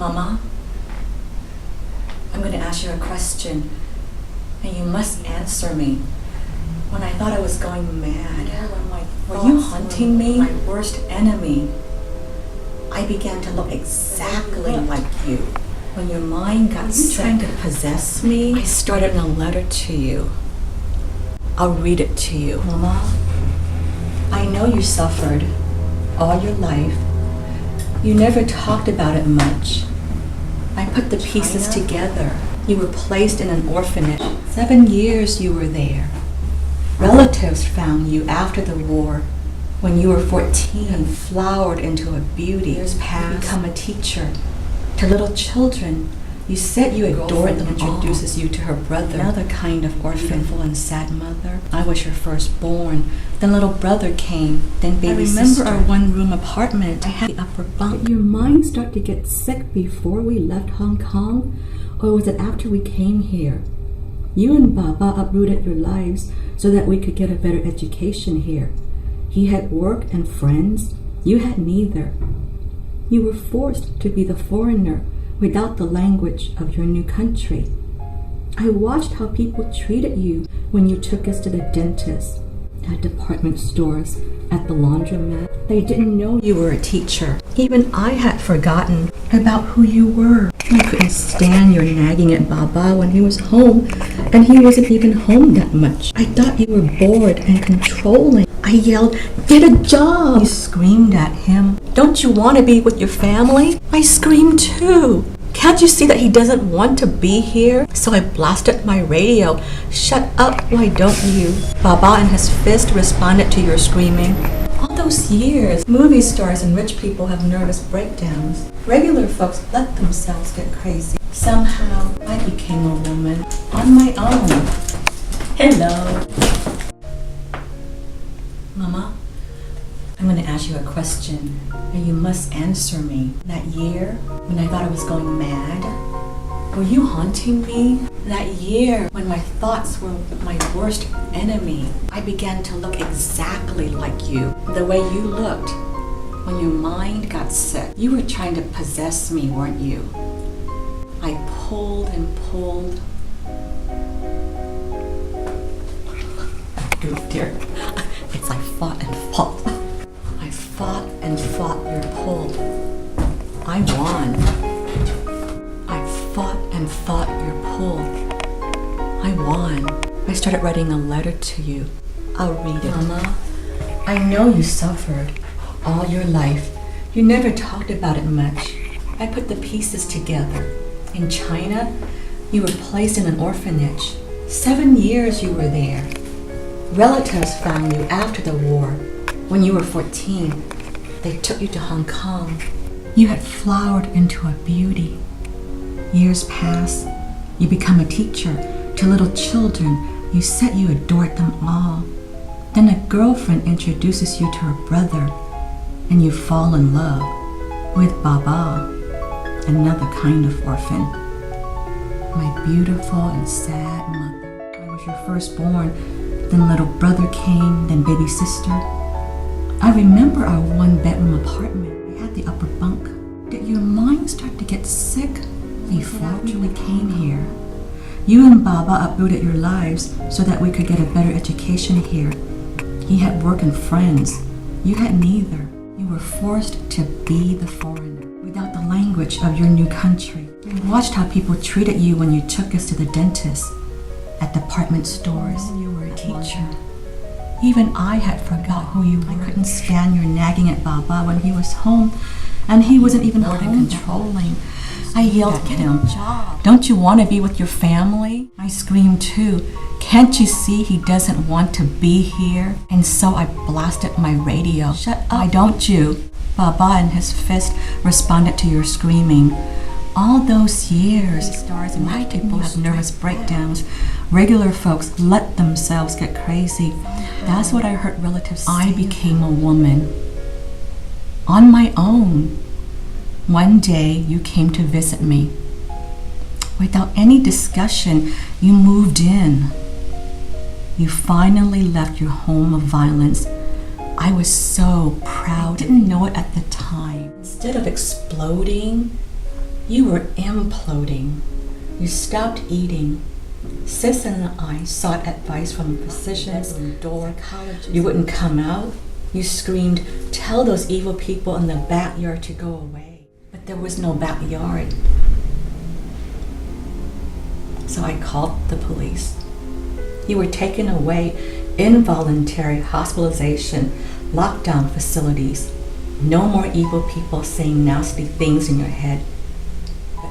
Mama, I'm going to ask you a question, and you must answer me. When I thought I was going mad, were you hunting me? My worst enemy. I began to look exactly like you. When your mind got sick, trying to possess me, I started a letter to you. I'll read it to you. Mama, I know you suffered all your life. You never talked about it much. I put the pieces together. You were placed in an orphanage. 7 years you were there. Relatives found you after the war. When you were 14 and flowered into a beauty. Years passed, become a teacher. To little children, you said you adored them. Introduces you to her brother, another kind of orphanful and sad mother. I was your firstborn. Then little brother came, then baby sister. I remember our one-room apartment. I had the upper bunk. Did your mind start to get sick before we left Hong Kong? Or was it after we came here? You and Baba uprooted your lives so that we could get a better education here. He had work and friends. You had neither. You were forced to be the foreigner without the language of your new country. I watched how people treated you when you took us to the dentist, at department stores, at the laundromat. They didn't know you were a teacher. Even I had forgotten about who you were. I couldn't stand your nagging at Baba when he was home, and he wasn't even home that much. I thought you were bored and controlling. I yelled, "Get a job!" You screamed at him. "Don't you want to be with your family?" I screamed too. Can't you see that he doesn't want to be here? So I blasted my radio. "Shut up, why don't you?" Baba in his fist responded to your screaming. All those years, movie stars and rich people have nervous breakdowns. Regular folks let themselves get crazy. Somehow, I became a woman on my own. Hello. Mama, I'm going to ask you a question, and you must answer me. That year, when I thought I was going mad, were you haunting me? That year, when my thoughts were my worst enemy, I began to look exactly like you. The way you looked when your mind got sick. You were trying to possess me, weren't you? I pulled and pulled. Oh dear. It's like fought and fought. I fought and fought your pull. I won. I fought and fought your pull. I won. I started writing a letter to you. I'll read it. Mama, I know you suffered all your life. You never talked about it much. I put the pieces together. In China, you were placed in an orphanage. 7 years you were there. Relatives found you after the war. When you were 14, they took you to Hong Kong. You had flowered into a beauty. Years pass, you become a teacher. To little children, you said you adored them all. Then a girlfriend introduces you to her brother, and you fall in love with Baba, another kind of orphan. My beautiful and sad mother. I was your firstborn. Then little brother came, then baby sister. I remember our one-bedroom apartment. I had the upper bunk. Did your mind start to get sick before we came here? You and Baba uprooted your lives so that we could get a better education here. He had work and friends. You had neither. You were forced to be the foreigner without the language of your new country. We watched how people treated you when you took us to the dentist, at department stores. You were a teacher. Even I had forgot who you were. I couldn't stand your nagging at Baba when he was home, and he wasn't even home. Controlling. I yelled at him, "Don't you want to be with your family?" I screamed too. Can't you see he doesn't want to be here? And so I blasted my radio. "Shut up, why don't you?" Baba in his fist responded to your screaming. All those years, stars and white people have nervous breakdowns. Regular folks let themselves get crazy. That's what I heard relatives say. I became a woman on my own. One day you came to visit me. Without any discussion, you moved in. You finally left your home of violence. I was so proud. I didn't know it at the time. Instead of exploding, You were imploding. You stopped eating. Sis and I sought advice from physicians and door colleges. You wouldn't come out. You screamed, "Tell those evil people in the backyard to go away." But there was no backyard. So I called the police. You were taken away, involuntary hospitalization, lockdown facilities. No more evil people saying nasty things in your head.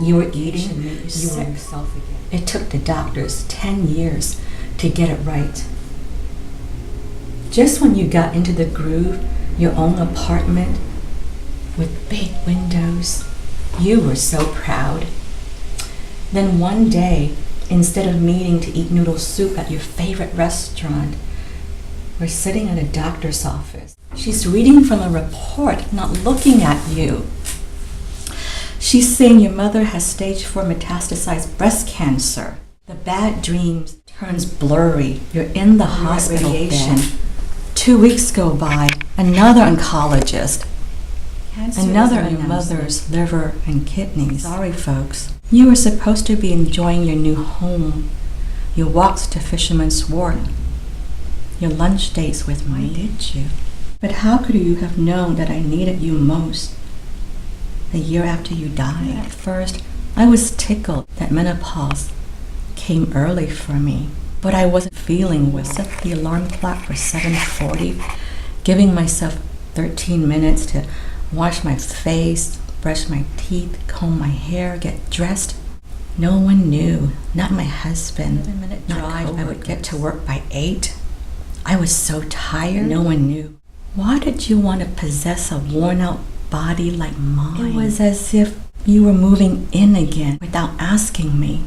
You were eating, you were yourself again. It took the doctors 10 years to get it right. Just when you got into the groove, your own apartment with big windows, you were so proud. Then one day, instead of meeting to eat noodle soup at your favorite restaurant, we're sitting in a doctor's office. She's reading from a report, not looking at you. She's saying your mother has stage 4 metastasized breast cancer. The bad dreams turns blurry. You're in the hospital bed. 2 weeks go by, another oncologist. Another in your mother's liver and kidneys. Sorry, folks. You were supposed to be enjoying your new home, your walks to Fisherman's Wharf, your lunch dates with me. Why did you? But how could you have known that I needed you most? The year after you died. At first, I was tickled that menopause came early for me, but I wasn't feeling well. Set the alarm clock for 7:40, giving myself 13 minutes to wash my face, brush my teeth, comb my hair, get dressed. No one knew, not my husband, not drive. I would get to work by 8. I was so tired, no one knew. Why did you want to possess a worn-out body like mine? It was as if you were moving in again without asking me.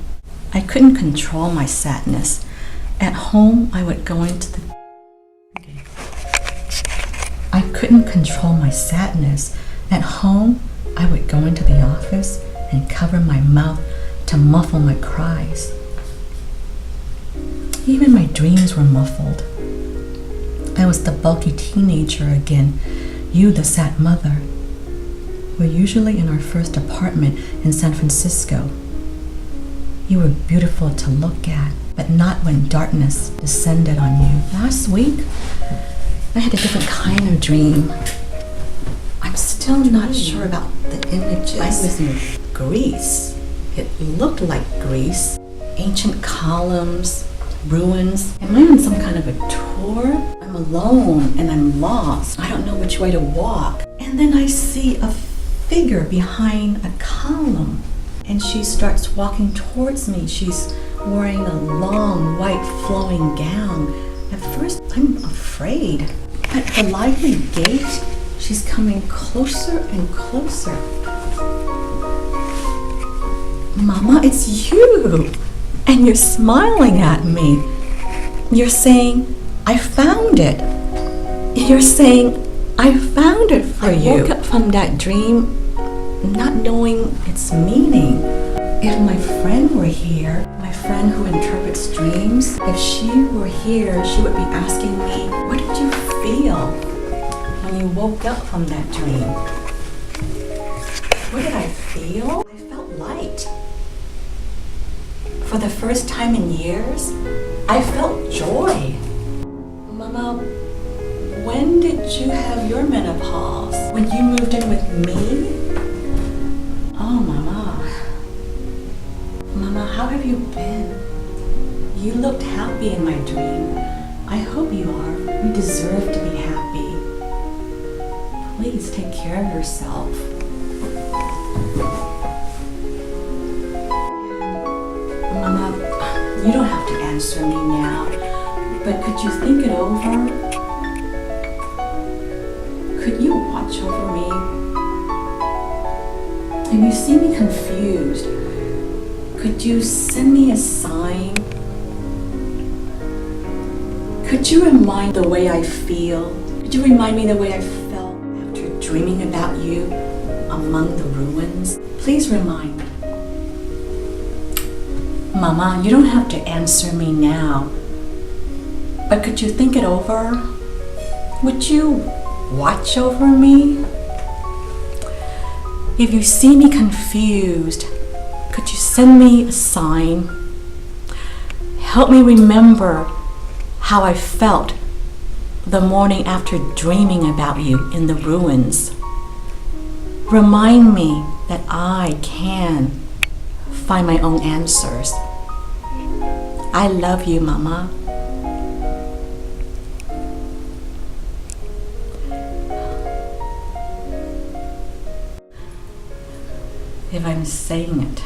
I couldn't control my sadness. At home, I would go into the... I couldn't control my sadness. At home, I would go into the office and cover my mouth to muffle my cries. Even my dreams were muffled. I was the bulky teenager again, you the sad mother. We're usually in our first apartment in San Francisco. You were beautiful to look at, but not when darkness descended on you. Last week, I had a different kind of dream. I'm still not sure about the images. I was in Greece. It looked like Greece. Ancient columns, ruins. Am I on some kind of a tour? I'm alone and I'm lost. I don't know which way to walk. And then I see a figure behind a column, and she starts walking towards me. She's wearing a long white flowing gown. At first, I'm afraid. At the lively gait, she's coming closer and closer. Mama, it's you! And you're smiling at me. You're saying, I found it. You're saying, I found it for you. I woke up from that dream not knowing its meaning. If my friend were here, my friend who interprets dreams, if she were here, she would be asking me, what did you feel when you woke up from that dream? What did I feel? I felt light. For the first time in years, I felt joy. Mama, when did you have your menopause? When you moved in with me? Oh, Mama. Mama, how have you been? You looked happy in my dream. I hope you are. You deserve to be happy. Please take care of yourself. Mama, you don't have to answer me now, but could you think it over? Could you watch over me? If you see me confused, could you send me a sign? Could you remind the way I feel? Could you remind me the way I felt after dreaming about you among the ruins? Please remind me. Mama, you don't have to answer me now, but could you think it over? Would you watch over me? If you see me confused, could you send me a sign? Help me remember how I felt the morning after dreaming about you in the ruins. Remind me that I can find my own answers. I love you, Mama. If I'm saying it